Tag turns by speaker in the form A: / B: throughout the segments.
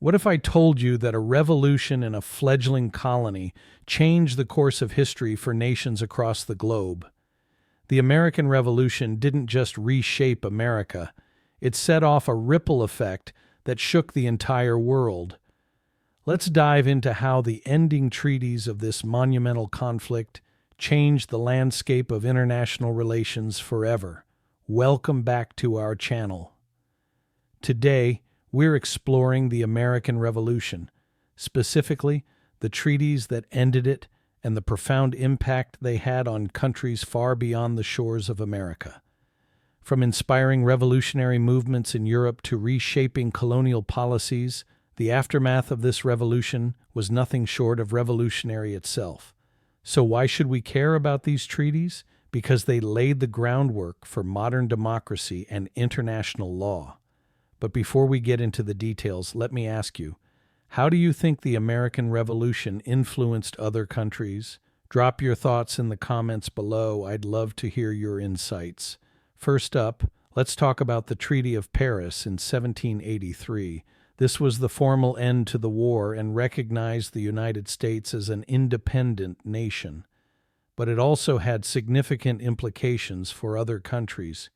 A: What if I told you that a revolution in a fledgling colony changed the course of history for nations across the globe? The American Revolution didn't just reshape America, it set off a ripple effect that shook the entire world. Let's dive into how the ending treaties of this monumental conflict changed the landscape of international relations forever. Welcome back to our channel. Today, we're exploring the American Revolution, specifically the treaties that ended it and the profound impact they had on countries far beyond the shores of America. From inspiring revolutionary movements in Europe to reshaping colonial policies, the aftermath of this revolution was nothing short of revolutionary itself. So why should we care about these treaties? Because they laid the groundwork for modern democracy and international law. But before we get into the details, let me ask you, how do you think the American Revolution influenced other countries? Drop your thoughts in the comments below. I'd love to hear your insights. First up, let's talk about the Treaty of Paris in 1783. This was the formal end to the war and recognized the United States as an independent nation. But it also had significant implications for other countries.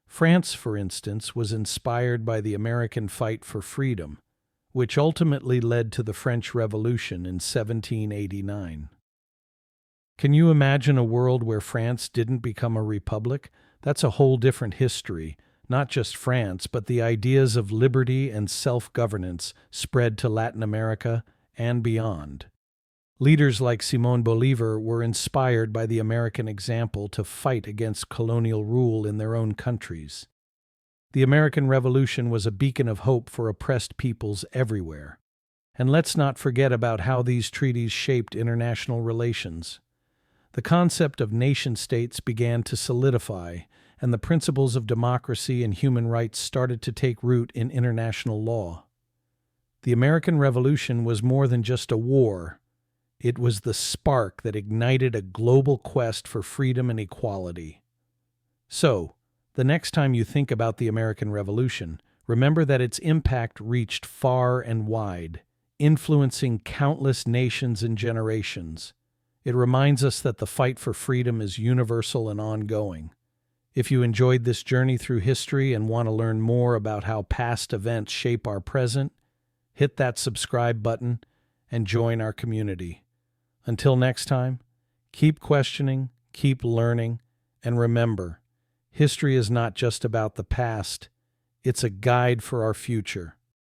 A: France, for instance, was inspired by the American fight for freedom, which ultimately led to the French Revolution in 1789. Can you imagine a world where France didn't become a republic? That's a whole different history. Not just France, but the ideas of liberty and self-governance spread to Latin America and beyond. Leaders like Simón Bolívar were inspired by the American example to fight against colonial rule in their own countries. The American Revolution was a beacon of hope for oppressed peoples everywhere. And let's not forget about how these treaties shaped international relations. The concept of nation-states began to solidify, and the principles of democracy and human rights started to take root in international law. The American Revolution was more than just a war. It was the spark that ignited a global quest for freedom and equality. So, the next time you think about the American Revolution, remember that its impact reached far and wide, influencing countless nations and generations. It reminds us that the fight for freedom is universal and ongoing. If you enjoyed this journey through history and want to learn more about how past events shape our present, hit that subscribe button and join our community. Until next time, keep questioning, keep learning, and remember, history is not just about the past, it's a guide for our future.